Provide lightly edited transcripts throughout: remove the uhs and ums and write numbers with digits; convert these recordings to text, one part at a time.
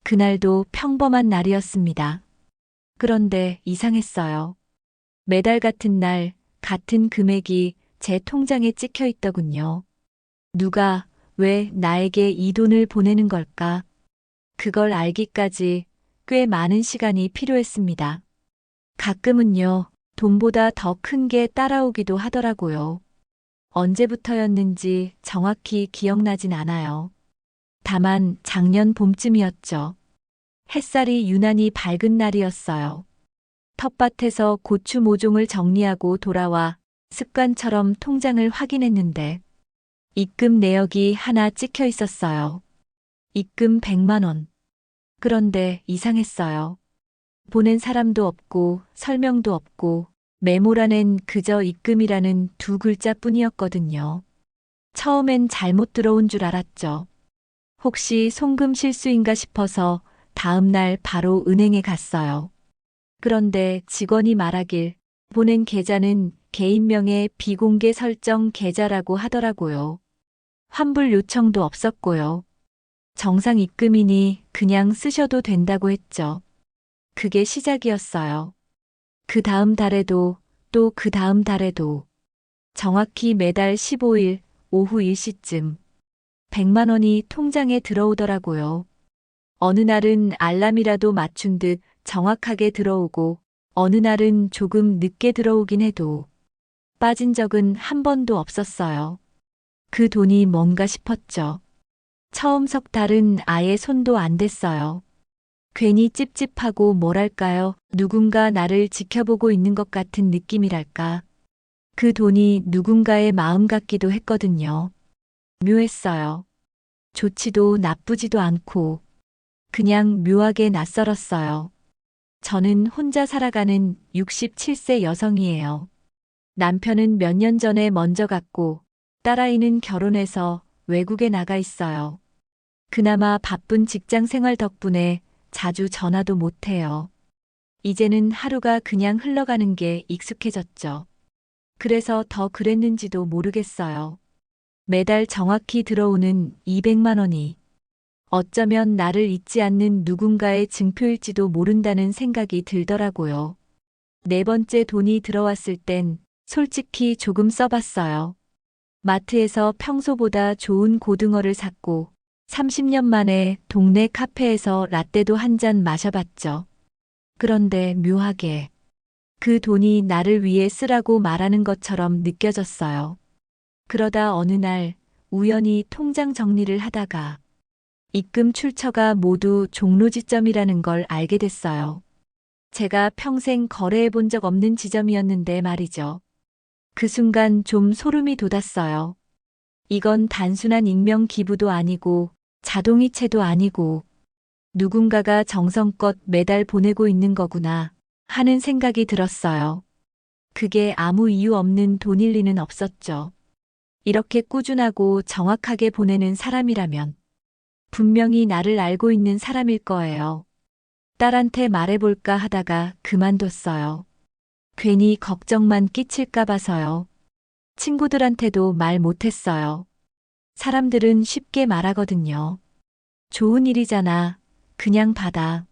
그날도 평범한 날이었습니다. 그런데 이상했어요. 매달 같은 날, 같은 금액이 제 통장에 찍혀 있더군요. 누가, 왜 나에게 이 돈을 보내는 걸까? 그걸 알기까지 꽤 많은 시간이 필요했습니다. 가끔은요, 돈보다 더 큰 게 따라오기도 하더라고요. 언제부터였는지 정확히 기억나진 않아요. 다만 작년 봄쯤이었죠. 햇살이 유난히 밝은 날이었어요. 텃밭에서 고추 모종을 정리하고 돌아와 습관처럼 통장을 확인했는데 입금 내역이 하나 찍혀 있었어요. 입금 100만 원. 그런데 이상했어요. 보낸 사람도 없고 설명도 없고 메모란엔 그저 입금이라는 두 글자뿐이었거든요. 처음엔 잘못 들어온 줄 알았죠. 혹시 송금 실수인가 싶어서 다음 날 바로 은행에 갔어요. 그런데 직원이 말하길 보낸 계좌는 개인명의 비공개 설정 계좌라고 하더라고요. 환불 요청도 없었고요. 정상 입금이니 그냥 쓰셔도 된다고 했죠. 그게 시작이었어요. 그 다음 달에도 또 그 다음 달에도 정확히 매달 15일 오후 1시쯤 100만 원이 통장에 들어오더라고요. 어느 날은 알람이라도 맞춘 듯 정확하게 들어오고 어느 날은 조금 늦게 들어오긴 해도 빠진 적은 한 번도 없었어요. 그 돈이 뭔가 싶었죠. 처음 석 달은 아예 손도 안 댔어요. 괜히 찝찝하고 뭐랄까요, 누군가 나를 지켜보고 있는 것 같은 느낌이랄까. 그 돈이 누군가의 마음 같기도 했거든요. 묘했어요. 좋지도 나쁘지도 않고 그냥 묘하게 낯설었어요. 저는 혼자 살아가는 67세 여성이에요. 남편은 몇 년 전에 먼저 갔고 딸아이는 결혼해서 외국에 나가 있어요. 그나마 바쁜 직장 생활 덕분에 자주 전화도 못해요. 이제는 하루가 그냥 흘러가는 게 익숙해졌죠. 그래서 더 그랬는지도 모르겠어요. 매달 정확히 들어오는 200만 원이 어쩌면 나를 잊지 않는 누군가의 증표일지도 모른다는 생각이 들더라고요. 네 번째 돈이 들어왔을 땐 솔직히 조금 써봤어요. 마트에서 평소보다 좋은 고등어를 샀고 30년 만에 동네 카페에서 라떼도 한 잔 마셔봤죠. 그런데 묘하게 그 돈이 나를 위해 쓰라고 말하는 것처럼 느껴졌어요. 그러다 어느 날 우연히 통장 정리를 하다가 입금 출처가 모두 종로 지점이라는 걸 알게 됐어요. 제가 평생 거래해 본 적 없는 지점이었는데 말이죠. 그 순간 좀 소름이 돋았어요. 이건 단순한 익명 기부도 아니고 자동이체도 아니고 누군가가 정성껏 매달 보내고 있는 거구나 하는 생각이 들었어요. 그게 아무 이유 없는 돈일 리는 없었죠. 이렇게 꾸준하고 정확하게 보내는 사람이라면 분명히 나를 알고 있는 사람일 거예요. 딸한테 말해볼까 하다가 그만뒀어요. 괜히 걱정만 끼칠까 봐서요. 친구들한테도 말 못했어요. 사람들은 쉽게 말하거든요. 좋은 일이잖아. 그냥 받아.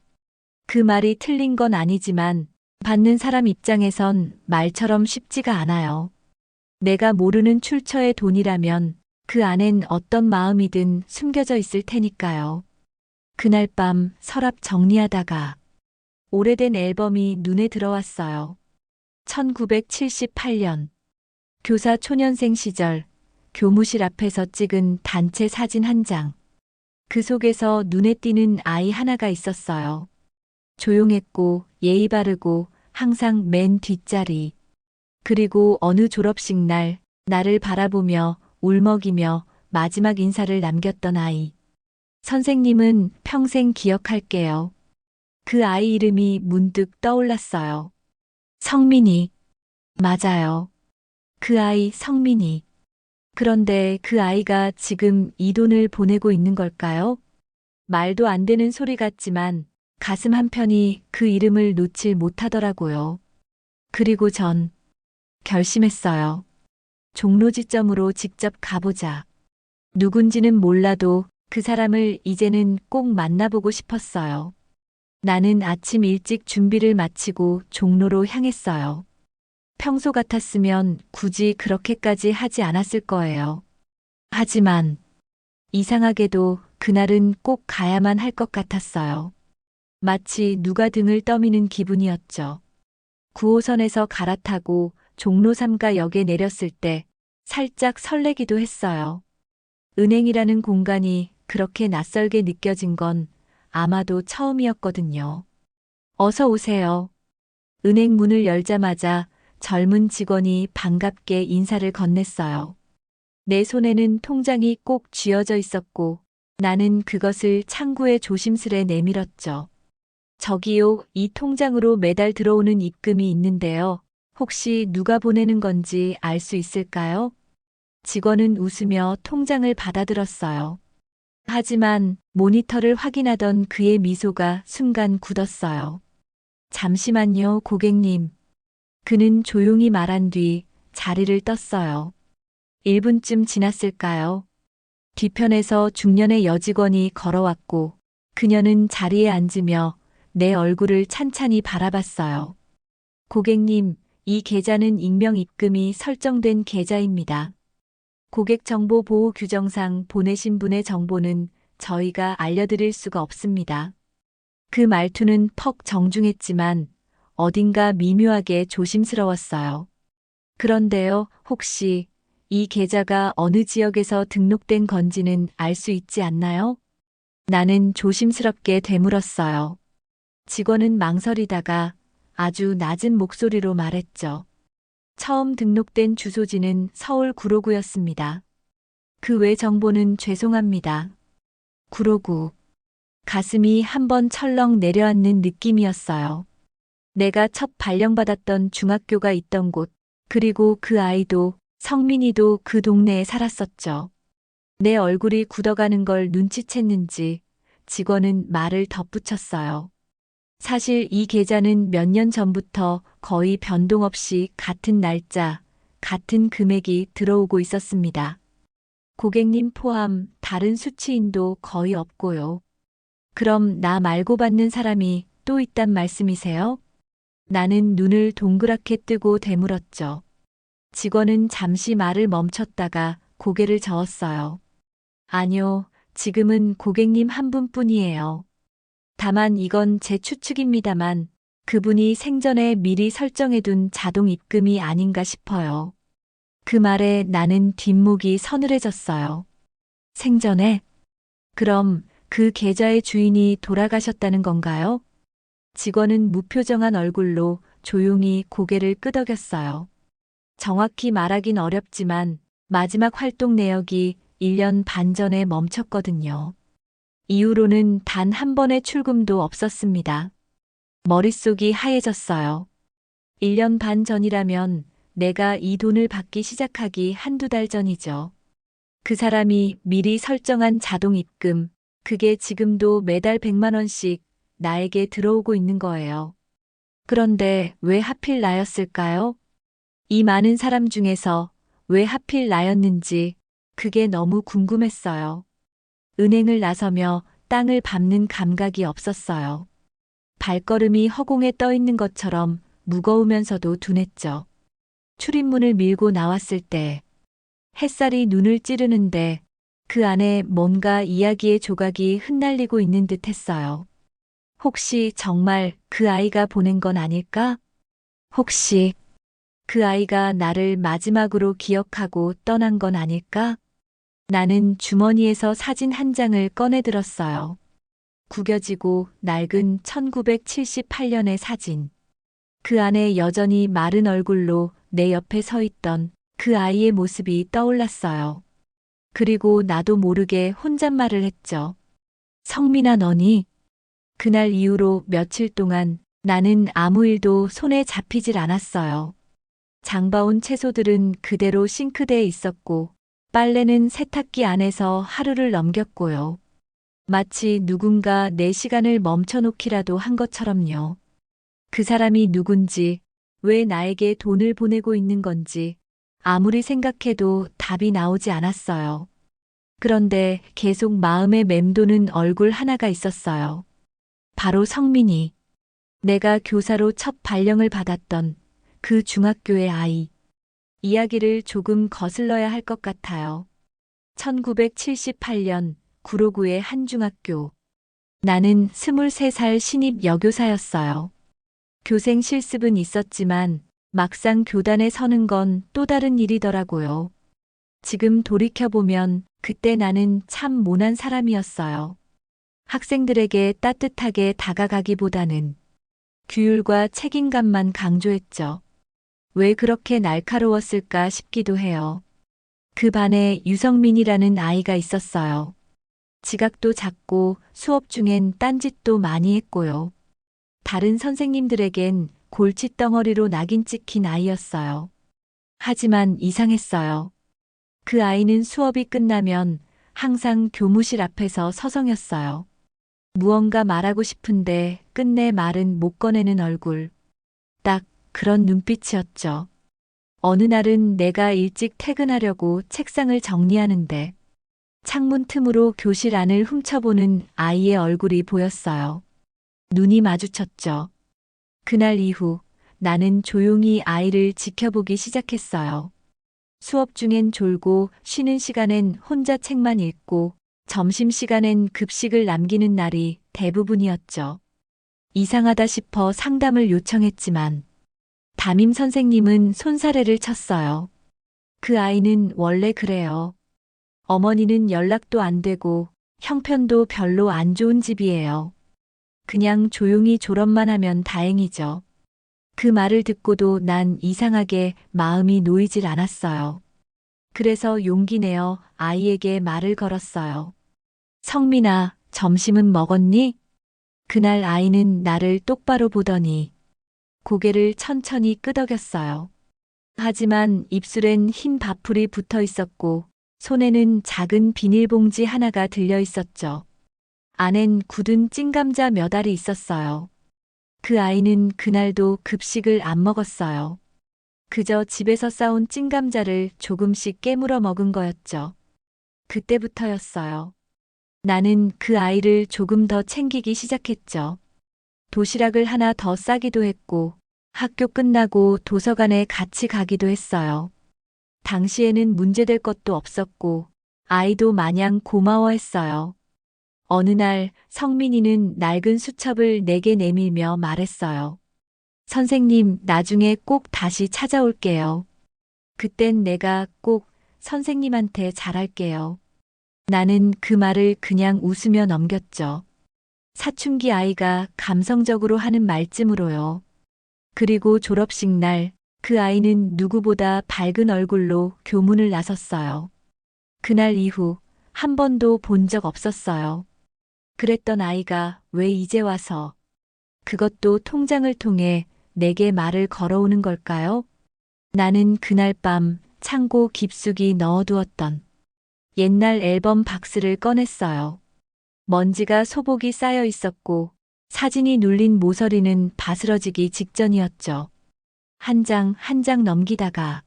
그 말이 틀린 건 아니지만 받는 사람 입장에선 말처럼 쉽지가 않아요. 내가 모르는 출처의 돈이라면 그 안엔 어떤 마음이든 숨겨져 있을 테니까요. 그날 밤 서랍 정리하다가 오래된 앨범이 눈에 들어왔어요. 1978년 교사 초년생 시절 교무실 앞에서 찍은 단체 사진 한 장. 그 속에서 눈에 띄는 아이 하나가 있었어요. 조용했고 예의 바르고 항상 맨 뒷자리. 그리고 어느 졸업식 날 나를 바라보며 울먹이며 마지막 인사를 남겼던 아이. 선생님은 평생 기억할게요. 그 아이 이름이 문득 떠올랐어요. 성민이. 맞아요. 그 아이 성민이. 그런데 그 아이가 지금 이 돈을 보내고 있는 걸까요? 말도 안 되는 소리 같지만 가슴 한편이 그 이름을 놓질 못하더라고요. 그리고 전 결심했어요. 종로 지점으로 직접 가보자. 누군지는 몰라도 그 사람을 이제는 꼭 만나보고 싶었어요. 나는 아침 일찍 준비를 마치고 종로로 향했어요. 평소 같았으면 굳이 그렇게까지 하지 않았을 거예요. 하지만 이상하게도 그날은 꼭 가야만 할 것 같았어요. 마치 누가 등을 떠미는 기분이었죠. 9호선에서 갈아타고 종로 3가역에 내렸을 때 살짝 설레기도 했어요. 은행이라는 공간이 그렇게 낯설게 느껴진 건 아마도 처음이었거든요. 어서 오세요. 은행 문을 열자마자 젊은 직원이 반갑게 인사를 건넸어요. 내 손에는 통장이 꼭 쥐어져 있었고 나는 그것을 창구에 조심스레 내밀었죠. 저기요, 이 통장으로 매달 들어오는 입금이 있는데요. 혹시 누가 보내는 건지 알 수 있을까요? 직원은 웃으며 통장을 받아들었어요. 하지만 모니터를 확인하던 그의 미소가 순간 굳었어요. 잠시만요, 고객님. 그는 조용히 말한 뒤 자리를 떴어요. 1분쯤 지났을까요? 뒤편에서 중년의 여직원이 걸어왔고 그녀는 자리에 앉으며 내 얼굴을 찬찬히 바라봤어요. 고객님, 이 계좌는 익명 입금이 설정된 계좌입니다. 고객정보보호 규정상 보내신 분의 정보는 저희가 알려드릴 수가 없습니다. 그 말투는 퍽 정중했지만 어딘가 미묘하게 조심스러웠어요. 그런데요, 혹시 이 계좌가 어느 지역에서 등록된 건지는 알 수 있지 않나요? 나는 조심스럽게 되물었어요. 직원은 망설이다가 아주 낮은 목소리로 말했죠. 처음 등록된 주소지는 서울 구로구였습니다. 그 외 정보는 죄송합니다. 구로구. 가슴이 한번 철렁 내려앉는 느낌이었어요. 내가 첫 발령받았던 중학교가 있던 곳, 그리고 그 아이도, 성민이도 그 동네에 살았었죠. 내 얼굴이 굳어가는 걸 눈치챘는지 직원은 말을 덧붙였어요. 사실 이 계좌는 몇 년 전부터 거의 변동 없이 같은 날짜, 같은 금액이 들어오고 있었습니다. 고객님 포함 다른 수취인도 거의 없고요. 그럼 나 말고 받는 사람이 또 있단 말씀이세요? 나는 눈을 동그랗게 뜨고 되물었죠. 직원은 잠시 말을 멈췄다가 고개를 저었어요. 아니요, 지금은 고객님 한 분뿐이에요. 다만 이건 제 추측입니다만 그분이 생전에 미리 설정해둔 자동 입금이 아닌가 싶어요. 그 말에 나는 뒷목이 서늘해졌어요. 생전에? 그럼 그 계좌의 주인이 돌아가셨다는 건가요? 직원은 무표정한 얼굴로 조용히 고개를 끄덕였어요. 정확히 말하긴 어렵지만 마지막 활동 내역이 1년 반 전에 멈췄거든요. 이후로는 단 한 번의 출금도 없었습니다. 머릿속이 하얘졌어요. 1년 반 전이라면 내가 이 돈을 받기 시작하기 한두 달 전이죠. 그 사람이 미리 설정한 자동 입금, 그게 지금도 매달 100만 원씩 나에게 들어오고 있는 거예요. 그런데 왜 하필 나였을까요? 이 많은 사람 중에서 왜 하필 나였는지 그게 너무 궁금했어요. 은행을 나서며 땅을 밟는 감각이 없었어요. 발걸음이 허공에 떠 있는 것처럼 무거우면서도 둔했죠. 출입문을 밀고 나왔을 때 햇살이 눈을 찌르는데 그 안에 뭔가 이야기의 조각이 흩날리고 있는 듯 했어요. 혹시 정말 그 아이가 보낸 건 아닐까? 혹시 그 아이가 나를 마지막으로 기억하고 떠난 건 아닐까? 나는 주머니에서 사진 한 장을 꺼내 들었어요. 구겨지고 낡은 1978년의 사진. 그 안에 여전히 마른 얼굴로 내 옆에 서 있던 그 아이의 모습이 떠올랐어요. 그리고 나도 모르게 혼잣말을 했죠. 성민아, 너니? 그날 이후로 며칠 동안 나는 아무 일도 손에 잡히질 않았어요. 장봐온 채소들은 그대로 싱크대에 있었고 빨래는 세탁기 안에서 하루를 넘겼고요. 마치 누군가 내 시간을 멈춰놓기라도 한 것처럼요. 그 사람이 누군지, 왜 나에게 돈을 보내고 있는 건지 아무리 생각해도 답이 나오지 않았어요. 그런데 계속 마음에 맴도는 얼굴 하나가 있었어요. 바로 성민이. 내가 교사로 첫 발령을 받았던 그 중학교의 아이. 이야기를 조금 거슬러야 할 것 같아요. 1978년 구로구의 한 중학교. 나는 23살 신입 여교사였어요. 교생 실습은 있었지만 막상 교단에 서는 건 또 다른 일이더라고요. 지금 돌이켜보면 그때 나는 참 모난 사람이었어요. 학생들에게 따뜻하게 다가가기보다는 규율과 책임감만 강조했죠. 왜 그렇게 날카로웠을까 싶기도 해요. 그 반에 유성민이라는 아이가 있었어요. 지각도 잦고 수업 중엔 딴짓도 많이 했고요. 다른 선생님들에겐 골칫덩어리로 낙인 찍힌 아이였어요. 하지만 이상했어요. 그 아이는 수업이 끝나면 항상 교무실 앞에서 서성였어요. 무언가 말하고 싶은데 끝내 말은 못 꺼내는 얼굴. 딱 그런 눈빛이었죠. 어느 날은 내가 일찍 퇴근하려고 책상을 정리하는데 창문 틈으로 교실 안을 훔쳐보는 아이의 얼굴이 보였어요. 눈이 마주쳤죠. 그날 이후 나는 조용히 아이를 지켜보기 시작했어요. 수업 중엔 졸고 쉬는 시간엔 혼자 책만 읽고 점심시간엔 급식을 남기는 날이 대부분이었죠. 이상하다 싶어 상담을 요청했지만 담임 선생님은 손사래를 쳤어요. 그 아이는 원래 그래요. 어머니는 연락도 안 되고 형편도 별로 안 좋은 집이에요. 그냥 조용히 졸업만 하면 다행이죠. 그 말을 듣고도 난 이상하게 마음이 놓이질 않았어요. 그래서 용기 내어 아이에게 말을 걸었어요. 성민아, 점심은 먹었니? 그날 아이는 나를 똑바로 보더니 고개를 천천히 끄덕였어요. 하지만 입술엔 흰 밥풀이 붙어 있었고 손에는 작은 비닐봉지 하나가 들려 있었죠. 안엔 굳은 찐감자 몇 알이 있었어요. 그 아이는 그날도 급식을 안 먹었어요. 그저 집에서 싸온 찐감자를 조금씩 깨물어 먹은 거였죠. 그때부터였어요. 나는 그 아이를 조금 더 챙기기 시작했죠. 도시락을 하나 더 싸기도 했고, 학교 끝나고 도서관에 같이 가기도 했어요. 당시에는 문제될 것도 없었고, 아이도 마냥 고마워했어요. 어느 날 성민이는 낡은 수첩을 내게 내밀며 말했어요. 선생님, 나중에 꼭 다시 찾아올게요. 그땐 내가 꼭 선생님한테 잘할게요. 나는 그 말을 그냥 웃으며 넘겼죠. 사춘기 아이가 감성적으로 하는 말쯤으로요. 그리고 졸업식 날 그 아이는 누구보다 밝은 얼굴로 교문을 나섰어요. 그날 이후 한 번도 본 적 없었어요. 그랬던 아이가 왜 이제 와서 그것도 통장을 통해 내게 말을 걸어오는 걸까요? 나는 그날 밤 창고 깊숙이 넣어두었던 옛날 앨범 박스를 꺼냈어요. 먼지가 소복이 쌓여 있었고 사진이 눌린 모서리는 바스러지기 직전이었죠. 한 장 한 장 넘기다가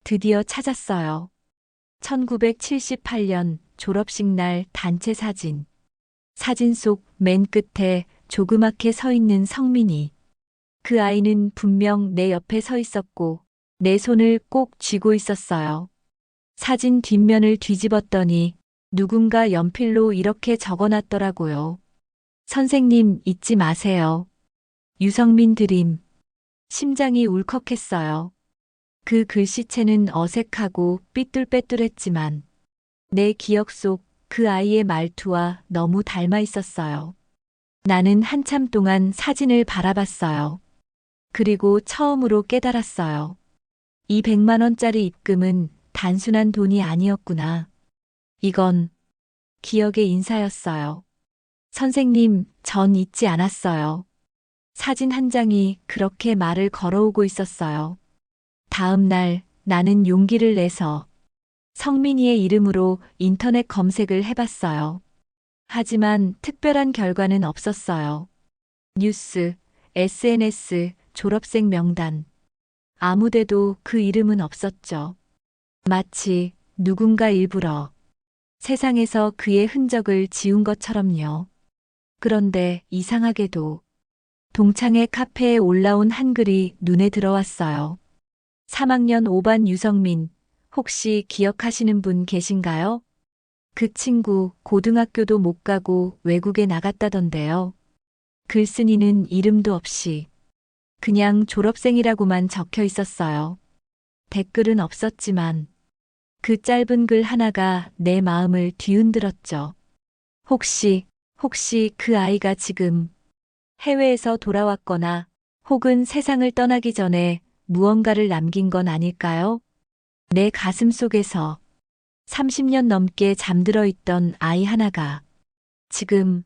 드디어 찾았어요. 1978년 졸업식 날 단체 사진. 사진 속 맨 끝에 조그맣게 서 있는 성민이. 그 아이는 분명 내 옆에 서 있었고 내 손을 꼭 쥐고 있었어요. 사진 뒷면을 뒤집었더니 누군가 연필로 이렇게 적어놨더라고요. 선생님 잊지 마세요. 유성민 드림. 심장이 울컥했어요. 그 글씨체는 어색하고 삐뚤빼뚤했지만 내 기억 속 그 아이의 말투와 너무 닮아 있었어요. 나는 한참 동안 사진을 바라봤어요. 그리고 처음으로 깨달았어요. 이 100만 원짜리 입금은 단순한 돈이 아니었구나. 이건 기억의 인사였어요. 선생님, 전 잊지 않았어요. 사진 한 장이 그렇게 말을 걸어오고 있었어요. 다음 날 나는 용기를 내서 성민이의 이름으로 인터넷 검색을 해봤어요. 하지만 특별한 결과는 없었어요. 뉴스, SNS, 졸업생 명단. 아무데도 그 이름은 없었죠. 마치 누군가 일부러 세상에서 그의 흔적을 지운 것처럼요. 그런데 이상하게도 동창회 카페에 올라온 한글이 눈에 들어왔어요. 3학년 5반 유성민, 혹시 기억하시는 분 계신가요? 그 친구 고등학교도 못 가고 외국에 나갔다던데요. 글쓴이는 이름도 없이 그냥 졸업생이라고만 적혀 있었어요. 댓글은 없었지만 그 짧은 글 하나가 내 마음을 뒤흔들었죠. 혹시 그 아이가 지금 해외에서 돌아왔거나 혹은 세상을 떠나기 전에 무언가를 남긴 건 아닐까요? 내 가슴 속에서 30년 넘게 잠들어 있던 아이 하나가 지금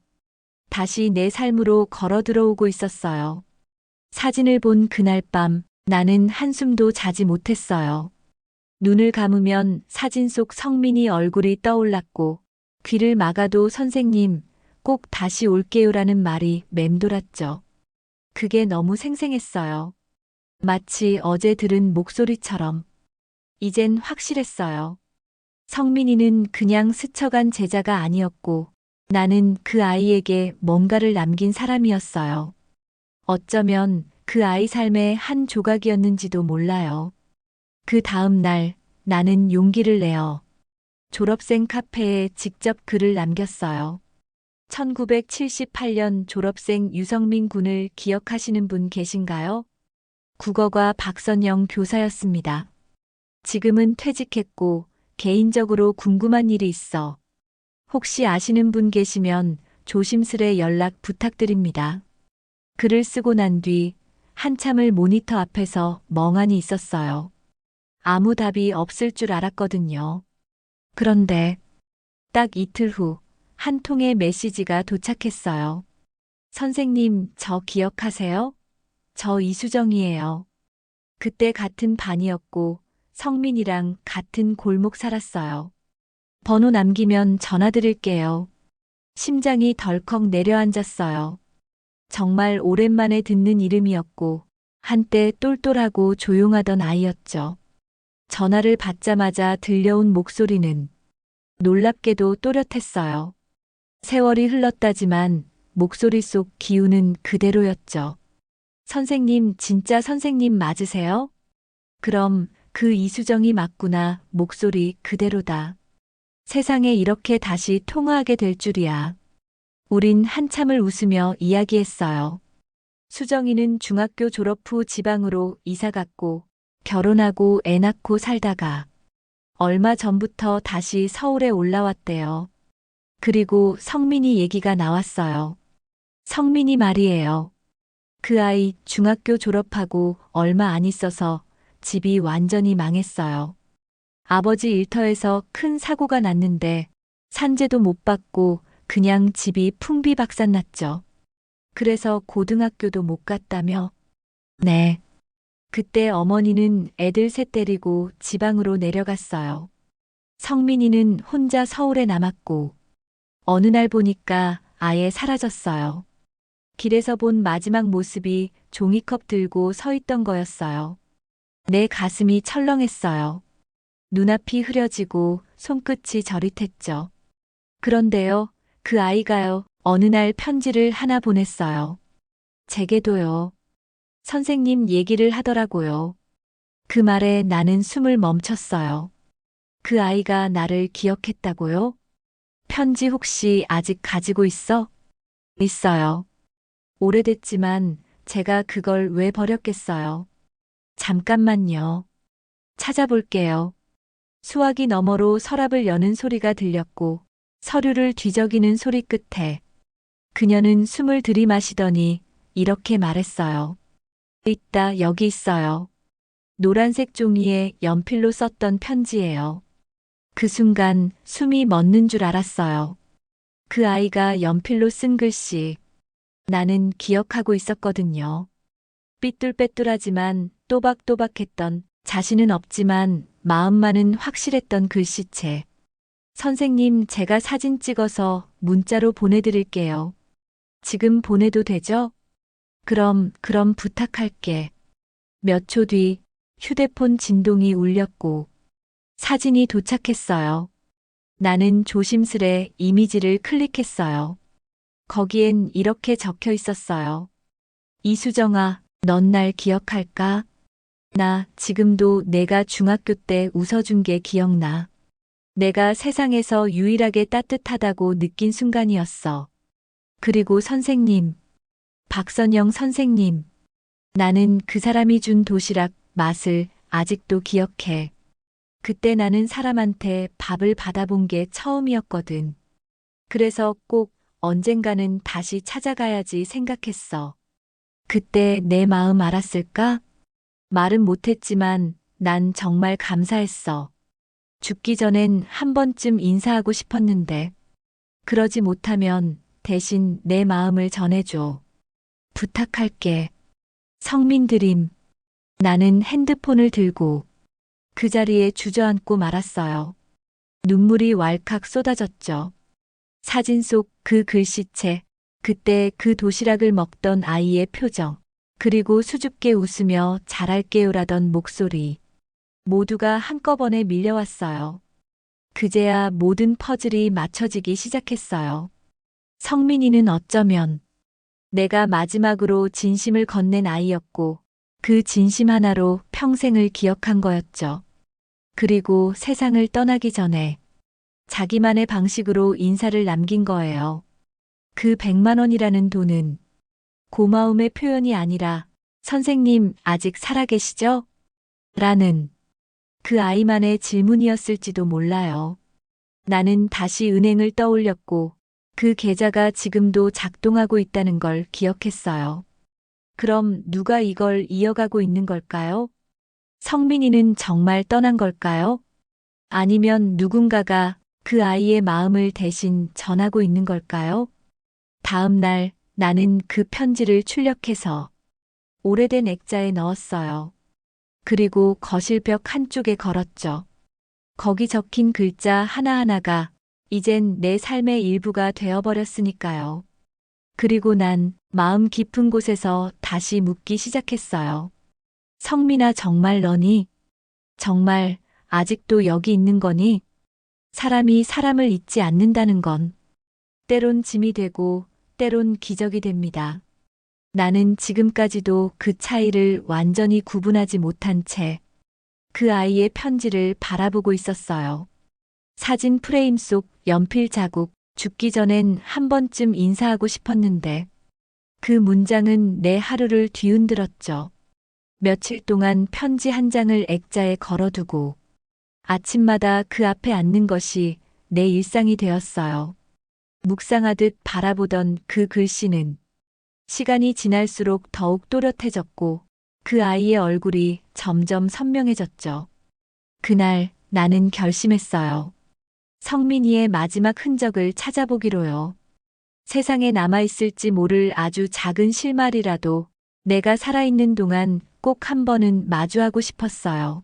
다시 내 삶으로 걸어 들어오고 있었어요. 사진을 본 그날 밤 나는 한숨도 자지 못했어요. 눈을 감으면 사진 속 성민이 얼굴이 떠올랐고 귀를 막아도 선생님 꼭 다시 올게요라는 말이 맴돌았죠. 그게 너무 생생했어요. 마치 어제 들은 목소리처럼. 이젠 확실했어요. 성민이는 그냥 스쳐간 제자가 아니었고 나는 그 아이에게 뭔가를 남긴 사람이었어요. 어쩌면 그 아이 삶의 한 조각이었는지도 몰라요. 그 다음 날 나는 용기를 내어 졸업생 카페에 직접 글을 남겼어요. 1978년 졸업생 유성민 군을 기억하시는 분 계신가요? 국어과 박선영 교사였습니다. 지금은 퇴직했고 개인적으로 궁금한 일이 있어. 혹시 아시는 분 계시면 조심스레 연락 부탁드립니다. 글을 쓰고 난 뒤 한참을 모니터 앞에서 멍하니 있었어요. 아무 답이 없을 줄 알았거든요. 그런데 딱 이틀 후 한 통의 메시지가 도착했어요. 선생님, 저 기억하세요? 저 이수정이에요. 그때 같은 반이었고 성민이랑 같은 골목 살았어요. 번호 남기면 전화 드릴게요. 심장이 덜컥 내려앉았어요. 정말 오랜만에 듣는 이름이었고 한때 똘똘하고 조용하던 아이였죠. 전화를 받자마자 들려온 목소리는 놀랍게도 또렷했어요. 세월이 흘렀다지만 목소리 속 기운은 그대로였죠. 선생님, 진짜 선생님 맞으세요? 그럼 그 이수정이 맞구나. 목소리 그대로다. 세상에 이렇게 다시 통화하게 될 줄이야. 우린 한참을 웃으며 이야기했어요. 수정이는 중학교 졸업 후 지방으로 이사 갔고 결혼하고 애 낳고 살다가 얼마 전부터 다시 서울에 올라왔대요. 그리고 성민이 얘기가 나왔어요. 성민이 말이에요. 그 아이 중학교 졸업하고 얼마 안 있어서 집이 완전히 망했어요. 아버지 일터에서 큰 사고가 났는데 산재도 못 받고 그냥 집이 풍비박산 났죠. 그래서 고등학교도 못 갔다며. 네. 그때 어머니는 애들 셋 데리고 지방으로 내려갔어요. 성민이는 혼자 서울에 남았고 어느 날 보니까 아예 사라졌어요. 길에서 본 마지막 모습이 종이컵 들고 서 있던 거였어요. 내 가슴이 철렁했어요. 눈앞이 흐려지고 손끝이 저릿했죠. 그런데요, 그 아이가요, 어느 날 편지를 하나 보냈어요. 제게도요. 선생님 얘기를 하더라고요. 그 말에 나는 숨을 멈췄어요. 그 아이가 나를 기억했다고요? 편지 혹시 아직 가지고 있어? 있어요. 오래됐지만 제가 그걸 왜 버렸겠어요. 잠깐만요. 찾아볼게요. 수화기 너머로 서랍을 여는 소리가 들렸고 서류를 뒤적이는 소리 끝에 그녀는 숨을 들이마시더니 이렇게 말했어요. 있다, 여기 있어요. 노란색 종이에 연필로 썼던 편지예요. 그 순간 숨이 멎는 줄 알았어요. 그 아이가 연필로 쓴 글씨. 나는 기억하고 있었거든요. 삐뚤빼뚤하지만 또박또박했던 자신은 없지만 마음만은 확실했던 글씨체. 선생님, 제가 사진 찍어서 문자로 보내드릴게요. 지금 보내도 되죠? 그럼 부탁할게. 몇 초 뒤 휴대폰 진동이 울렸고 사진이 도착했어요. 나는 조심스레 이미지를 클릭했어요. 거기엔 이렇게 적혀 있었어요. 이수정아, 넌 날 기억할까? 나 지금도 내가 중학교 때 웃어준 게 기억나. 내가 세상에서 유일하게 따뜻하다고 느낀 순간이었어. 그리고 선생님, 박선영 선생님. 나는 그 사람이 준 도시락 맛을 아직도 기억해. 그때 나는 사람한테 밥을 받아본 게 처음이었거든. 그래서 꼭 언젠가는 다시 찾아가야지 생각했어. 그때 내 마음 알았을까? 말은 못했지만 난 정말 감사했어. 죽기 전엔 한 번쯤 인사하고 싶었는데, 그러지 못하면 대신 내 마음을 전해줘. 부탁할게. 성민 드림. 나는 핸드폰을 들고 그 자리에 주저앉고 말았어요. 눈물이 왈칵 쏟아졌죠. 사진 속 그 글씨체, 그때 그 도시락을 먹던 아이의 표정, 그리고 수줍게 웃으며 잘할게요라던 목소리. 모두가 한꺼번에 밀려왔어요. 그제야 모든 퍼즐이 맞춰지기 시작했어요. 성민이는 어쩌면 내가 마지막으로 진심을 건넨 아이였고, 그 진심 하나로 평생을 기억한 거였죠. 그리고 세상을 떠나기 전에 자기만의 방식으로 인사를 남긴 거예요. 그 100만 원이라는 돈은 고마움의 표현이 아니라 선생님 아직 살아계시죠? 라는 그 아이만의 질문이었을지도 몰라요. 나는 다시 은행을 떠올렸고 그 계좌가 지금도 작동하고 있다는 걸 기억했어요. 그럼 누가 이걸 이어가고 있는 걸까요? 성민이는 정말 떠난 걸까요? 아니면 누군가가 그 아이의 마음을 대신 전하고 있는 걸까요? 다음 날 나는 그 편지를 출력해서 오래된 액자에 넣었어요. 그리고 거실벽 한쪽에 걸었죠. 거기 적힌 글자 하나하나가 이젠 내 삶의 일부가 되어버렸으니까요. 그리고 난 마음 깊은 곳에서 다시 묻기 시작했어요. 성민아, 정말 너니? 정말 아직도 여기 있는 거니? 사람이 사람을 잊지 않는다는 건 때론 짐이 되고 때론 기적이 됩니다. 나는 지금까지도 그 차이를 완전히 구분하지 못한 채 그 아이의 편지를 바라보고 있었어요. 사진 프레임 속 연필 자국, 죽기 전엔 한 번쯤 인사하고 싶었는데 그 문장은 내 하루를 뒤흔들었죠. 며칠 동안 편지 한 장을 액자에 걸어두고 아침마다 그 앞에 앉는 것이 내 일상이 되었어요. 묵상하듯 바라보던 그 글씨는 시간이 지날수록 더욱 또렷해졌고 그 아이의 얼굴이 점점 선명해졌죠. 그날 나는 결심했어요. 성민이의 마지막 흔적을 찾아보기로요. 세상에 남아있을지 모를 아주 작은 실마리라도 내가 살아있는 동안 꼭 한 번은 마주하고 싶었어요.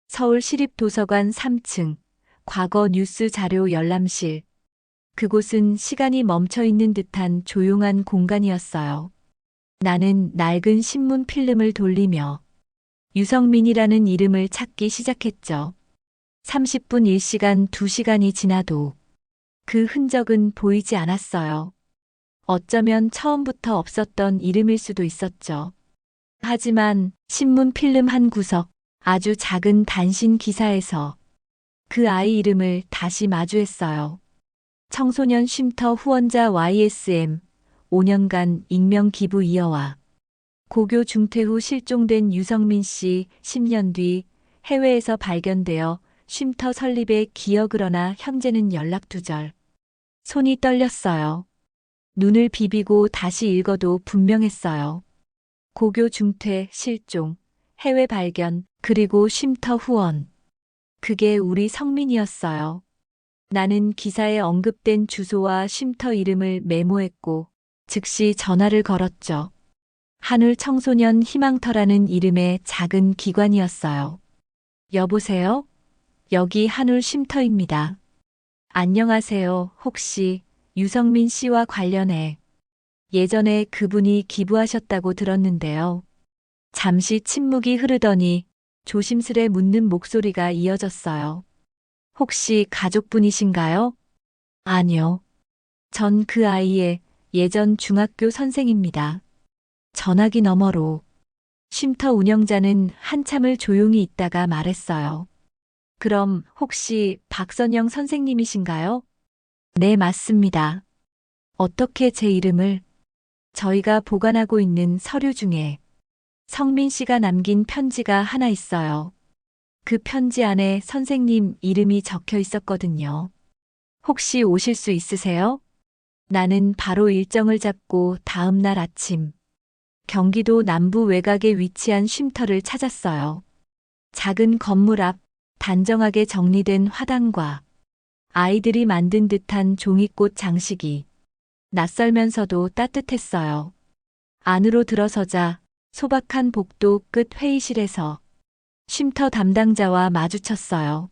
서울시립도서관 3층, 과거 뉴스 자료 열람실. 그곳은 시간이 멈춰 있는 듯한 조용한 공간이었어요. 나는 낡은 신문 필름을 돌리며 유성민이라는 이름을 찾기 시작했죠. 30분 1시간 2시간이 지나도 그 흔적은 보이지 않았어요. 어쩌면 처음부터 없었던 이름일 수도 있었죠. 하지만 신문 필름 한 구석, 아주 작은 단신 기사에서 그 아이 이름을 다시 마주했어요. 청소년 쉼터 후원자 YSM, 5년간 익명 기부 이어와 고교 중퇴 후 실종된 유성민 씨 10년 뒤 해외에서 발견되어 쉼터 설립에 기억을 하나 현재는 연락 두절. 손이 떨렸어요. 눈을 비비고 다시 읽어도 분명했어요. 고교 중퇴, 실종, 해외 발견, 그리고 쉼터 후원. 그게 우리 성민이었어요. 나는 기사에 언급된 주소와 쉼터 이름을 메모했고 즉시 전화를 걸었죠. 한울 청소년 희망터라는 이름의 작은 기관이었어요. 여보세요? 여기 한울 쉼터입니다. 안녕하세요. 혹시 유성민 씨와 관련해 예전에 그분이 기부하셨다고 들었는데요. 잠시 침묵이 흐르더니 조심스레 묻는 목소리가 이어졌어요. 혹시 가족분이신가요? 아니요. 전 그 아이의 예전 중학교 선생입니다. 전화기 너머로 쉼터 운영자는 한참을 조용히 있다가 말했어요. 그럼 혹시 박선영 선생님이신가요? 네, 맞습니다. 어떻게 제 이름을? 저희가 보관하고 있는 서류 중에 성민 씨가 남긴 편지가 하나 있어요. 그 편지 안에 선생님 이름이 적혀 있었거든요. 혹시 오실 수 있으세요? 나는 바로 일정을 잡고 다음 날 아침 경기도 남부 외곽에 위치한 쉼터를 찾았어요. 작은 건물 앞 단정하게 정리된 화단과 아이들이 만든 듯한 종이꽃 장식이 낯설면서도 따뜻했어요. 안으로 들어서자 소박한 복도 끝 회의실에서 쉼터 담당자와 마주쳤어요.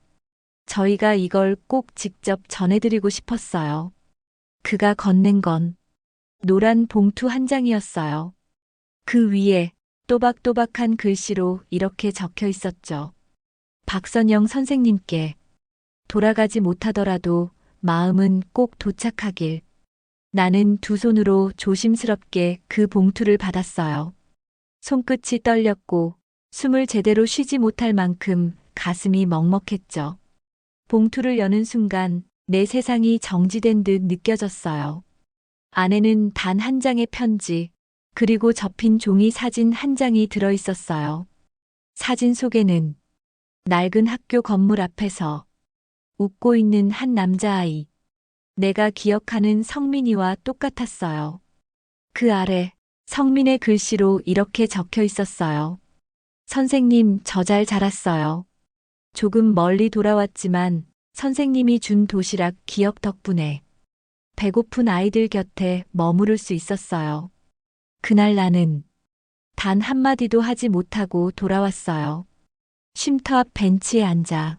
저희가 이걸 꼭 직접 전해드리고 싶었어요. 그가 건넨 건 노란 봉투 한 장이었어요. 그 위에 또박또박한 글씨로 이렇게 적혀 있었죠. 박선영 선생님께 돌아가지 못하더라도 마음은 꼭 도착하길. 나는 두 손으로 조심스럽게 그 봉투를 받았어요. 손끝이 떨렸고 숨을 제대로 쉬지 못할 만큼 가슴이 먹먹했죠. 봉투를 여는 순간 내 세상이 정지된 듯 느껴졌어요. 안에는 단 한 장의 편지, 그리고 접힌 종이 사진 한 장이 들어 있었어요. 사진 속에는 낡은 학교 건물 앞에서 웃고 있는 한 남자아이. 내가 기억하는 성민이와 똑같았어요. 그 아래 성민의 글씨로 이렇게 적혀 있었어요. 선생님, 저 잘 자랐어요. 조금 멀리 돌아왔지만 선생님이 준 도시락 기억 덕분에 배고픈 아이들 곁에 머무를 수 있었어요. 그날 나는 단 한마디도 하지 못하고 돌아왔어요. 쉼터 앞 벤치에 앉아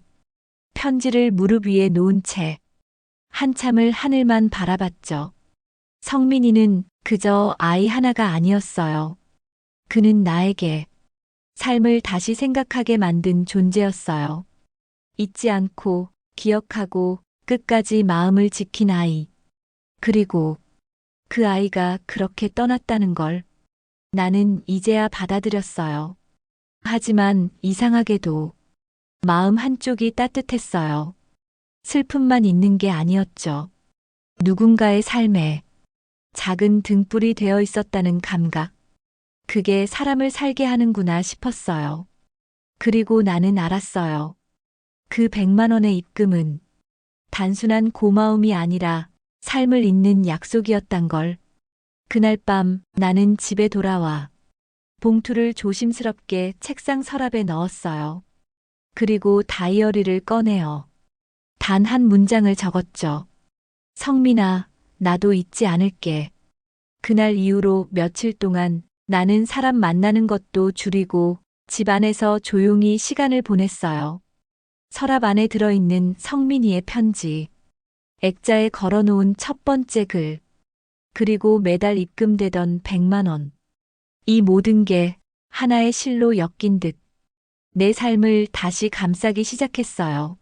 편지를 무릎 위에 놓은 채 한참을 하늘만 바라봤죠. 성민이는 그저 아이 하나가 아니었어요. 그는 나에게 삶을 다시 생각하게 만든 존재였어요. 잊지 않고 기억하고 끝까지 마음을 지킨 아이. 그리고 그 아이가 그렇게 떠났다는 걸 나는 이제야 받아들였어요. 하지만 이상하게도 마음 한쪽이 따뜻했어요. 슬픔만 있는 게 아니었죠. 누군가의 삶에 작은 등불이 되어 있었다는 감각. 그게 사람을 살게 하는구나 싶었어요. 그리고 나는 알았어요. 그 100만 원의 입금은 단순한 고마움이 아니라 삶을 잇는 약속이었단 걸. 그날 밤 나는 집에 돌아와 봉투를 조심스럽게 책상 서랍에 넣었어요. 그리고 다이어리를 꺼내어 단 한 문장을 적었죠. 성민아, 나도 잊지 않을게. 그날 이후로 며칠 동안 나는 사람 만나는 것도 줄이고 집 안에서 조용히 시간을 보냈어요. 서랍 안에 들어있는 성민이의 편지, 액자에 걸어놓은 첫 번째 글, 그리고 매달 입금되던 100만 원. 이 모든 게 하나의 실로 엮인 듯 내 삶을 다시 감싸기 시작했어요.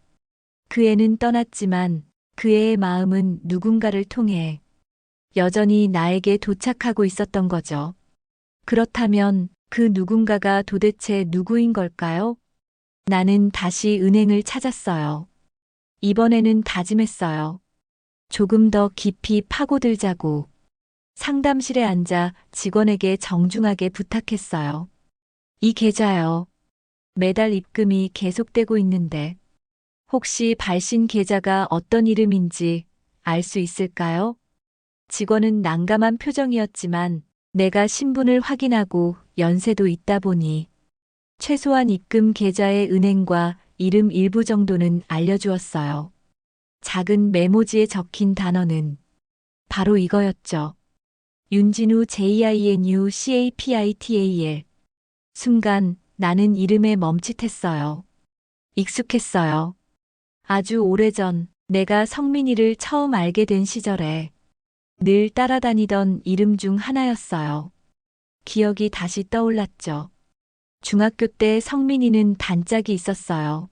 그 애는 떠났지만 그 애의 마음은 누군가를 통해 여전히 나에게 도착하고 있었던 거죠. 그렇다면 그 누군가가 도대체 누구인 걸까요? 나는 다시 은행을 찾았어요. 이번에는 다짐했어요. 조금 더 깊이 파고들자고. 상담실에 앉아 직원에게 정중하게 부탁했어요. 이 계좌요. 매달 입금이 계속되고 있는데 혹시 발신 계좌가 어떤 이름인지 알 수 있을까요? 직원은 난감한 표정이었지만 내가 신분을 확인하고 연세도 있다 보니 최소한 입금 계좌의 은행과 이름 일부 정도는 알려주었어요. 작은 메모지에 적힌 단어는 바로 이거였죠. 윤진우 JINUCAPITAL. 순간 나는 이름에 멈칫했어요. 익숙했어요. 아주 오래전 내가 성민이를 처음 알게 된 시절에 늘 따라다니던 이름 중 하나였어요. 기억이 다시 떠올랐죠. 중학교 때 성민이는 단짝이 있었어요.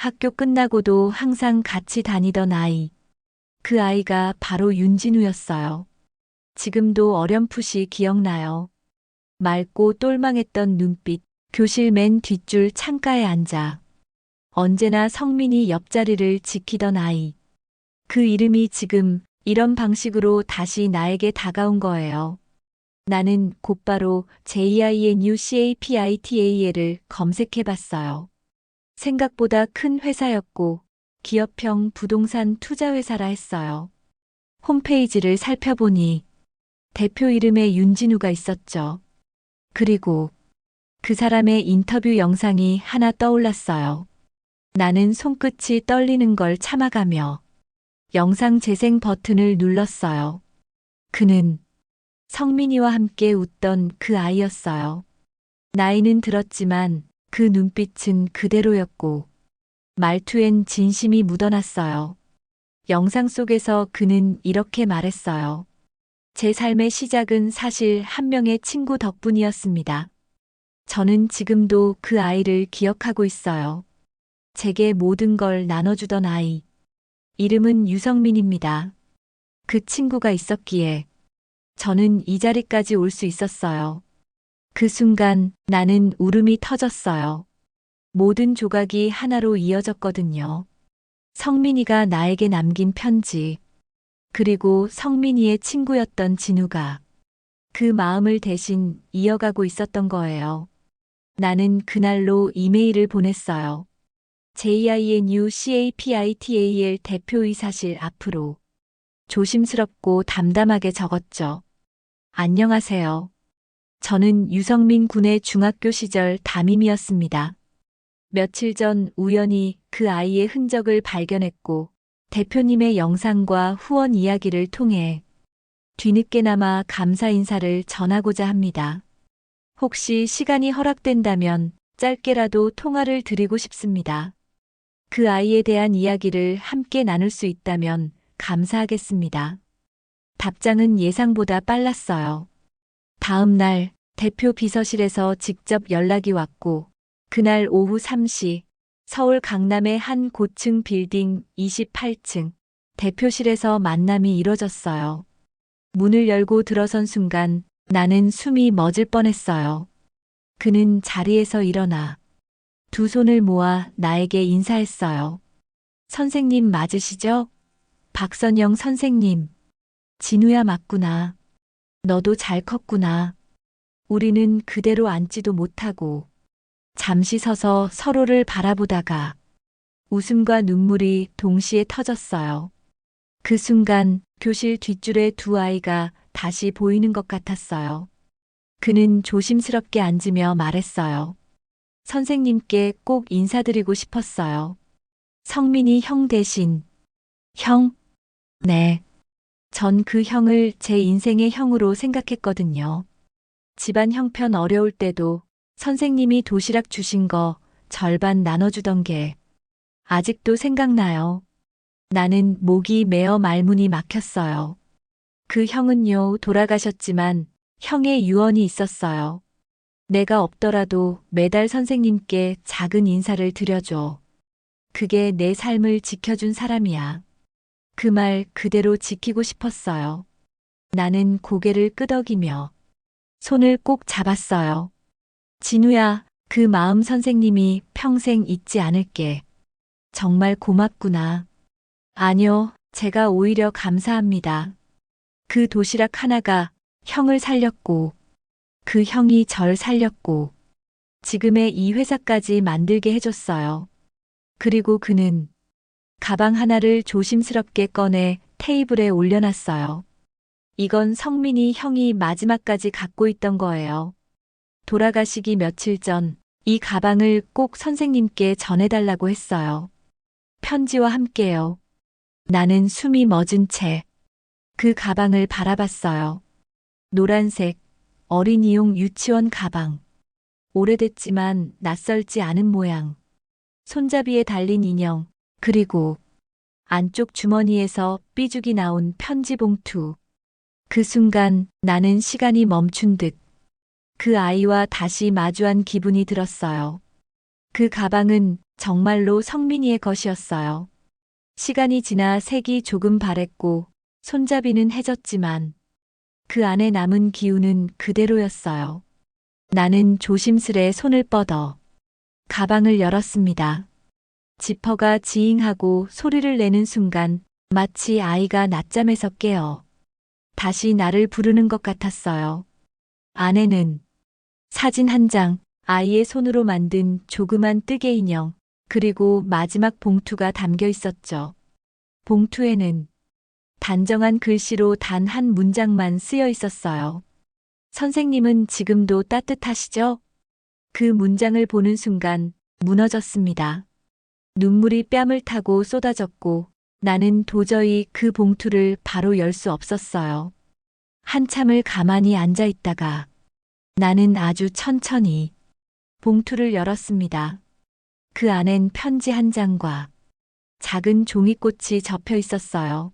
학교 끝나고도 항상 같이 다니던 아이. 그 아이가 바로 윤진우였어요. 지금도 어렴풋이 기억나요. 맑고 똘망했던 눈빛, 교실 맨 뒷줄 창가에 앉아 언제나 성민이 옆자리를 지키던 아이. 그 이름이 지금 이런 방식으로 다시 나에게 다가온 거예요. 나는 곧바로 JINUCAPITAL을 검색해 봤어요. 생각보다 큰 회사였고 기업형 부동산 투자회사라 했어요. 홈페이지를 살펴보니 대표 이름에 윤진우가 있었죠. 그리고 그 사람의 인터뷰 영상이 하나 떠올랐어요. 나는 손끝이 떨리는 걸 참아가며 영상 재생 버튼을 눌렀어요. 그는 성민이와 함께 웃던 그 아이였어요. 나이는 들었지만 그 눈빛은 그대로였고 말투엔 진심이 묻어났어요. 영상 속에서 그는 이렇게 말했어요. 제 삶의 시작은 사실 한 명의 친구 덕분이었습니다. 저는 지금도 그 아이를 기억하고 있어요. 제게 모든 걸 나눠주던 아이. 이름은 유성민입니다. 그 친구가 있었기에 저는 이 자리까지 올 수 있었어요. 그 순간 나는 울음이 터졌어요. 모든 조각이 하나로 이어졌거든요. 성민이가 나에게 남긴 편지, 그리고 성민이의 친구였던 진우가 그 마음을 대신 이어가고 있었던 거예요. 나는 그날로 이메일을 보냈어요. JINUCAPITAL 대표이사실 앞으로 조심스럽고 담담하게 적었죠. 안녕하세요. 저는 유성민 군의 중학교 시절 담임이었습니다. 며칠 전 우연히 그 아이의 흔적을 발견했고 대표님의 영상과 후원 이야기를 통해 뒤늦게나마 감사 인사를 전하고자 합니다. 혹시 시간이 허락된다면 짧게라도 통화를 드리고 싶습니다. 그 아이에 대한 이야기를 함께 나눌 수 있다면 감사하겠습니다. 답장은 예상보다 빨랐어요. 다음 날 대표 비서실에서 직접 연락이 왔고 그날 오후 3시 서울 강남의 한 고층 빌딩 28층 대표실에서 만남이 이뤄졌어요. 문을 열고 들어선 순간 나는 숨이 멎을 뻔했어요. 그는 자리에서 일어나 두 손을 모아 나에게 인사했어요. 선생님 맞으시죠? 박선영 선생님. 진우야 맞구나. 너도 잘 컸구나. 우리는 그대로 앉지도 못하고 잠시 서서 서로를 바라보다가 웃음과 눈물이 동시에 터졌어요. 그 순간 교실 뒷줄의 두 아이가 다시 보이는 것 같았어요. 그는 조심스럽게 앉으며 말했어요. 선생님께 꼭 인사드리고 싶었어요. 성민이 형 대신. 형? 네. 전 그 형을 제 인생의 형으로 생각했거든요. 집안 형편 어려울 때도 선생님이 도시락 주신 거 절반 나눠주던 게 아직도 생각나요. 나는 목이 메어 말문이 막혔어요. 그 형은요, 돌아가셨지만 형의 유언이 있었어요. 내가 없더라도 매달 선생님께 작은 인사를 드려줘. 그게 내 삶을 지켜준 사람이야. 그 말 그대로 지키고 싶었어요. 나는 고개를 끄덕이며 손을 꼭 잡았어요. 진우야, 그 마음 선생님이 평생 잊지 않을게. 정말 고맙구나. 아니요, 제가 오히려 감사합니다. 그 도시락 하나가 형을 살렸고, 그 형이 절 살렸고, 지금의 이 회사까지 만들게 해줬어요. 그리고 그는 가방 하나를 조심스럽게 꺼내 테이블에 올려놨어요. 이건 성민이 형이 마지막까지 갖고 있던 거예요. 돌아가시기 며칠 전 이 가방을 꼭 선생님께 전해달라고 했어요. 편지와 함께요. 나는 숨이 멎은 채 그 가방을 바라봤어요. 노란색 어린이용 유치원 가방. 오래됐지만 낯설지 않은 모양. 손잡이에 달린 인형, 그리고 안쪽 주머니에서 삐죽이 나온 편지 봉투. 그 순간 나는 시간이 멈춘 듯 그 아이와 다시 마주한 기분이 들었어요. 그 가방은 정말로 성민이의 것이었어요. 시간이 지나 색이 조금 바랬고 손잡이는 해졌지만 그 안에 남은 기운은 그대로였어요. 나는 조심스레 손을 뻗어 가방을 열었습니다. 지퍼가 지잉하고 소리를 내는 순간 마치 아이가 낮잠에서 깨어 다시 나를 부르는 것 같았어요. 안에는 사진 한 장, 아이의 손으로 만든 조그만 뜨개 인형, 그리고 마지막 봉투가 담겨 있었죠. 봉투에는 단정한 글씨로 단 한 문장만 쓰여 있었어요. 선생님은 지금도 따뜻하시죠? 그 문장을 보는 순간 무너졌습니다. 눈물이 뺨을 타고 쏟아졌고 나는 도저히 그 봉투를 바로 열 수 없었어요. 한참을 가만히 앉아 있다가 나는 아주 천천히 봉투를 열었습니다. 그 안엔 편지 한 장과 작은 종이꽃이 접혀 있었어요.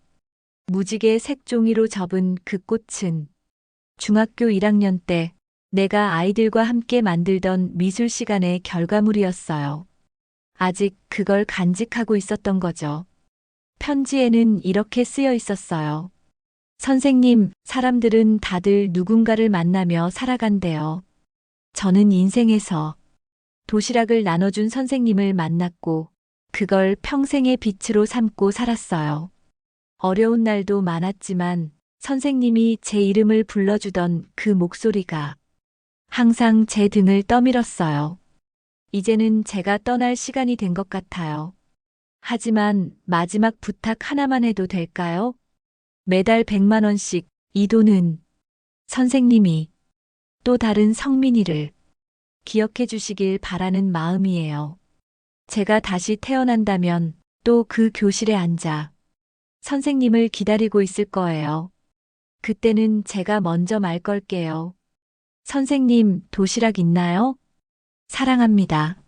무지개 색종이로 접은 그 꽃은 중학교 1학년 때 내가 아이들과 함께 만들던 미술 시간의 결과물이었어요. 아직 그걸 간직하고 있었던 거죠. 편지에는 이렇게 쓰여 있었어요. 선생님, 사람들은 다들 누군가를 만나며 살아간대요. 저는 인생에서 도시락을 나눠준 선생님을 만났고 그걸 평생의 빛으로 삼고 살았어요. 어려운 날도 많았지만 선생님이 제 이름을 불러주던 그 목소리가 항상 제 등을 떠밀었어요. 이제는 제가 떠날 시간이 된 것 같아요. 하지만 마지막 부탁 하나만 해도 될까요? 매달 100만 원씩 이 돈은 선생님이 또 다른 성민이를 기억해 주시길 바라는 마음이에요. 제가 다시 태어난다면 또 그 교실에 앉아 선생님을 기다리고 있을 거예요. 그때는 제가 먼저 말 걸게요. 선생님, 도시락 있나요? 사랑합니다.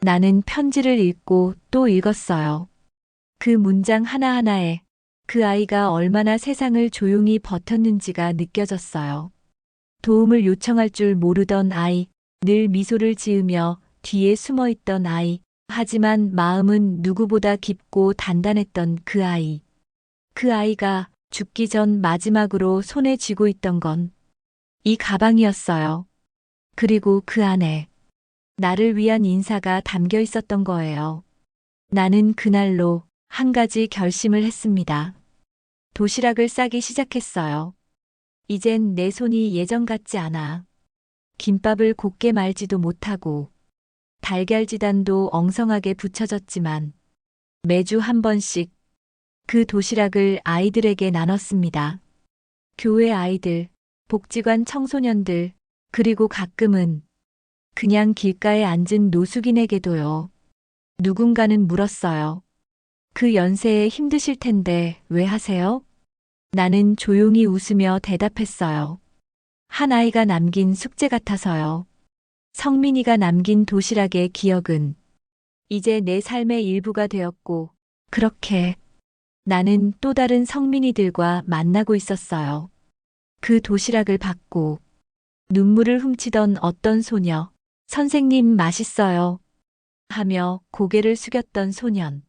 나는 편지를 읽고 또 읽었어요. 그 문장 하나하나에 그 아이가 얼마나 세상을 조용히 버텼는지가 느껴졌어요. 도움을 요청할 줄 모르던 아이, 늘 미소를 지으며 뒤에 숨어 있던 아이, 하지만 마음은 누구보다 깊고 단단했던 그 아이. 그 아이가 죽기 전 마지막으로 손에 쥐고 있던 건 이 가방이었어요. 그리고 그 안에 나를 위한 인사가 담겨 있었던 거예요. 나는 그날로 한 가지 결심을 했습니다. 도시락을 싸기 시작했어요. 이젠 내 손이 예전 같지 않아. 김밥을 곱게 말지도 못하고 달걀 지단도 엉성하게 붙여졌지만 매주 한 번씩 그 도시락을 아이들에게 나눴습니다. 교회 아이들, 복지관 청소년들, 그리고 가끔은 그냥 길가에 앉은 노숙인에게도요. 누군가는 물었어요. 그 연세에 힘드실 텐데 왜 하세요? 나는 조용히 웃으며 대답했어요. 한 아이가 남긴 숙제 같아서요. 성민이가 남긴 도시락의 기억은 이제 내 삶의 일부가 되었고, 그렇게 나는 또 다른 성민이들과 만나고 있었어요. 그 도시락을 받고 눈물을 훔치던 어떤 소녀, 선생님 맛있어요. 하며 고개를 숙였던 소년.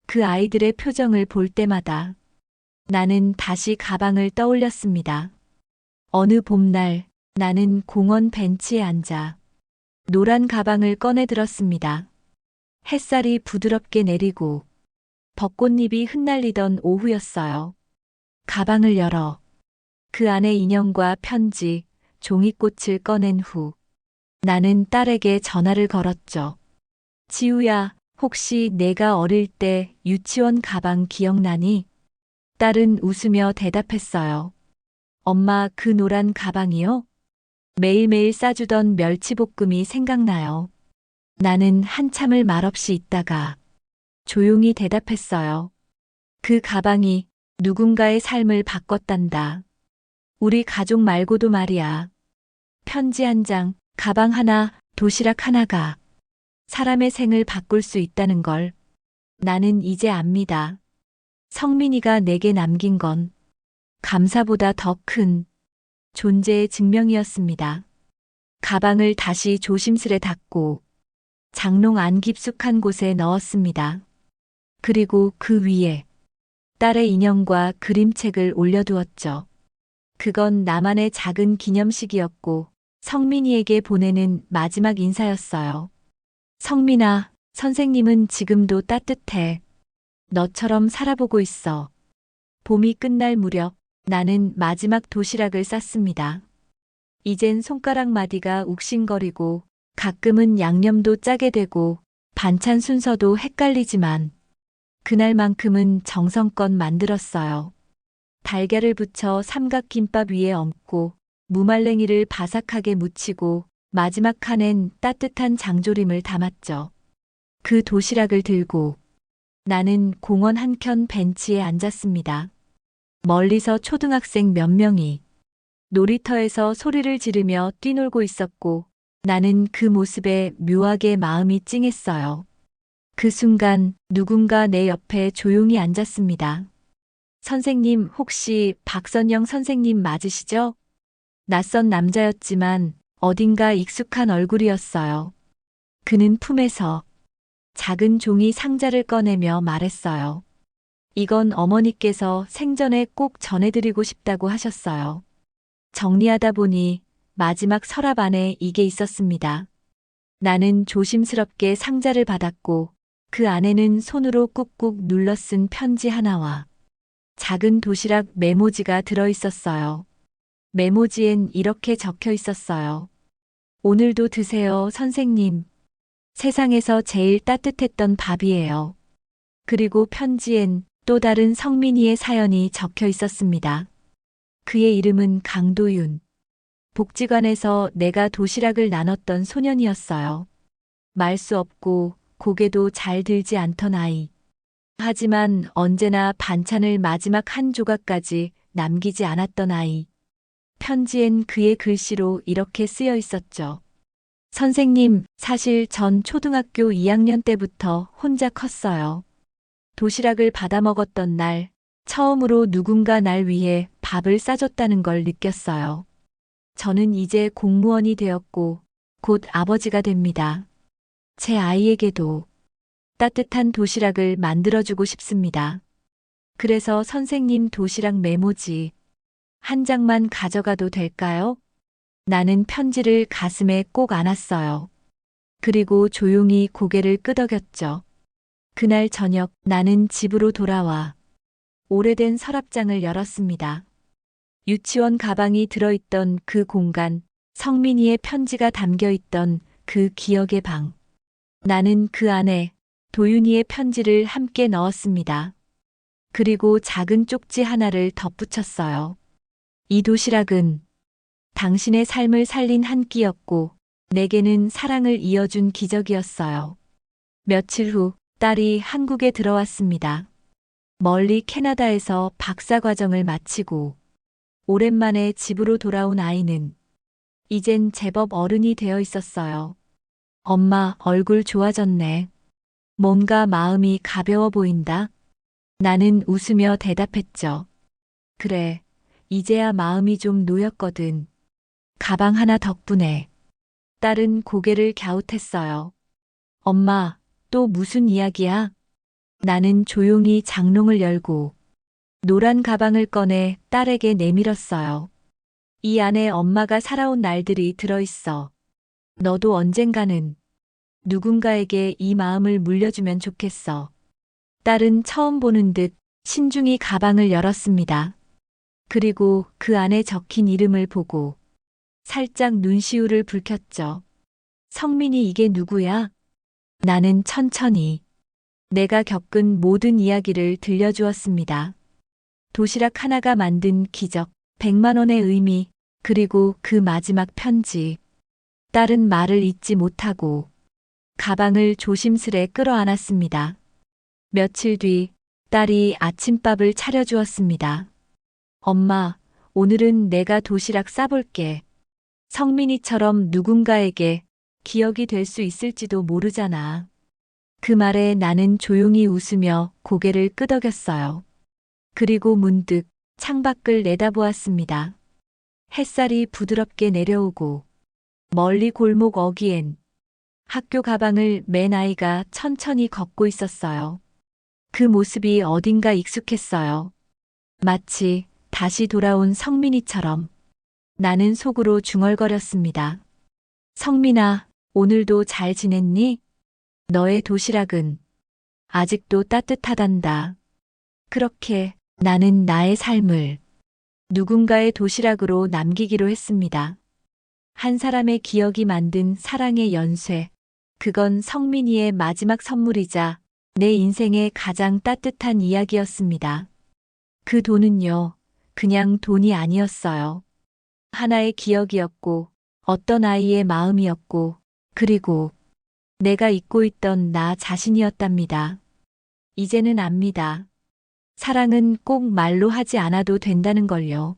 그 아이들의 표정을 볼 때마다 나는 다시 가방을 떠올렸습니다. 어느 봄날 나는 공원 벤치에 앉아 노란 가방을 꺼내 들었습니다. 햇살이 부드럽게 내리고 벚꽃잎이 흩날리던 오후였어요. 가방을 열어 그 안에 인형과 편지, 종이꽃을 꺼낸 후 나는 딸에게 전화를 걸었죠. 지우야, 혹시 내가 어릴 때 유치원 가방 기억나니? 딸은 웃으며 대답했어요. 엄마, 그 노란 가방이요? 매일매일 싸주던 멸치볶음이 생각나요. 나는 한참을 말없이 있다가 조용히 대답했어요. 그 가방이 누군가의 삶을 바꿨단다. 우리 가족 말고도 말이야. 편지 한 장, 가방 하나, 도시락 하나가 사람의 생을 바꿀 수 있다는 걸 나는 이제 압니다. 성민이가 내게 남긴 건 감사보다 더 큰 존재의 증명이었습니다. 가방을 다시 조심스레 닫고 장롱 안 깊숙한 곳에 넣었습니다. 그리고 그 위에 딸의 인형과 그림책을 올려두었죠. 그건 나만의 작은 기념식이었고 성민이에게 보내는 마지막 인사였어요. 성민아, 선생님은 지금도 따뜻해. 너처럼 살아보고 있어. 봄이 끝날 무렵 나는 마지막 도시락을 쌌습니다. 이젠 손가락 마디가 욱신거리고 가끔은 양념도 짜게 되고 반찬 순서도 헷갈리지만 그날만큼은 정성껏 만들었어요. 달걀을 부쳐 삼각김밥 위에 얹고 무말랭이를 바삭하게 무치고 마지막 칸엔 따뜻한 장조림을 담았죠. 그 도시락을 들고 나는 공원 한켠 벤치에 앉았습니다. 멀리서 초등학생 몇 명이 놀이터에서 소리를 지르며 뛰놀고 있었고 나는 그 모습에 묘하게 마음이 찡했어요. 그 순간 누군가 내 옆에 조용히 앉았습니다. 선생님, 혹시 박선영 선생님 맞으시죠? 낯선 남자였지만 어딘가 익숙한 얼굴이었어요. 그는 품에서 작은 종이 상자를 꺼내며 말했어요. 이건 어머니께서 생전에 꼭 전해드리고 싶다고 하셨어요. 정리하다 보니 마지막 서랍 안에 이게 있었습니다. 나는 조심스럽게 상자를 받았고 그 안에는 손으로 꾹꾹 눌러 쓴 편지 하나와 작은 도시락 메모지가 들어 있었어요. 메모지엔 이렇게 적혀 있었어요. 오늘도 드세요, 선생님. 세상에서 제일 따뜻했던 밥이에요. 그리고 편지엔 또 다른 성민이의 사연이 적혀 있었습니다. 그의 이름은 강도윤. 복지관에서 내가 도시락을 나눴던 소년이었어요. 말 수 없고 고개도 잘 들지 않던 아이. 하지만 언제나 반찬을 마지막 한 조각까지 남기지 않았던 아이. 편지엔 그의 글씨로 이렇게 쓰여 있었죠. 선생님, 사실 전 초등학교 2학년 때부터 혼자 컸어요. 도시락을 받아 먹었던 날, 처음으로 누군가 날 위해 밥을 싸줬다는 걸 느꼈어요. 저는 이제 공무원이 되었고, 곧 아버지가 됩니다. 제 아이에게도 따뜻한 도시락을 만들어주고 싶습니다. 그래서 선생님 도시락 메모지 한 장만 가져가도 될까요? 나는 편지를 가슴에 꼭 안았어요. 그리고 조용히 고개를 끄덕였죠. 그날 저녁 나는 집으로 돌아와 오래된 서랍장을 열었습니다. 유치원 가방이 들어있던 그 공간, 성민이의 편지가 담겨있던 그 기억의 방. 나는 그 안에 도윤이의 편지를 함께 넣었습니다. 그리고 작은 쪽지 하나를 덧붙였어요. 이 도시락은 당신의 삶을 살린 한 끼였고 내게는 사랑을 이어준 기적이었어요. 며칠 후 딸이 한국에 들어왔습니다. 멀리 캐나다에서 박사 과정을 마치고 오랜만에 집으로 돌아온 아이는 이젠 제법 어른이 되어 있었어요. 엄마, 얼굴 좋아졌네. 뭔가 마음이 가벼워 보인다. 나는 웃으며 대답했죠. 그래, 이제야 마음이 좀 놓였거든. 가방 하나 덕분에. 딸은 고개를 갸웃했어요. 엄마, 또 무슨 이야기야? 나는 조용히 장롱을 열고 노란 가방을 꺼내 딸에게 내밀었어요. 이 안에 엄마가 살아온 날들이 들어있어. 너도 언젠가는 누군가에게 이 마음을 물려주면 좋겠어. 딸은 처음 보는 듯 신중히 가방을 열었습니다. 그리고 그 안에 적힌 이름을 보고 살짝 눈시울을 붉혔죠. 성민이 이게 누구야? 나는 천천히 내가 겪은 모든 이야기를 들려주었습니다. 도시락 하나가 만든 기적, 100만 원의 의미, 그리고 그 마지막 편지. 딸은 말을 잇지 못하고 가방을 조심스레 끌어안았습니다. 며칠 뒤 딸이 아침밥을 차려주었습니다. 엄마, 오늘은 내가 도시락 싸볼게. 성민이처럼 누군가에게 기억이 될 수 있을지도 모르잖아. 그 말에 나는 조용히 웃으며 고개를 끄덕였어요. 그리고 문득 창밖을 내다보았습니다. 햇살이 부드럽게 내려오고 멀리 골목 어귀엔 학교 가방을 맨 아이가 천천히 걷고 있었어요. 그 모습이 어딘가 익숙했어요. 마치 다시 돌아온 성민이처럼. 나는 속으로 중얼거렸습니다. 성민아, 오늘도 잘 지냈니? 너의 도시락은 아직도 따뜻하단다. 그렇게 나는 나의 삶을 누군가의 도시락으로 남기기로 했습니다. 한 사람의 기억이 만든 사랑의 연쇄. 그건 성민이의 마지막 선물이자 내 인생의 가장 따뜻한 이야기였습니다. 그 돈은요, 그냥 돈이 아니었어요. 하나의 기억이었고, 어떤 아이의 마음이었고, 그리고 내가 잊고 있던 나 자신이었답니다. 이제는 압니다. 사랑은 꼭 말로 하지 않아도 된다는 걸요.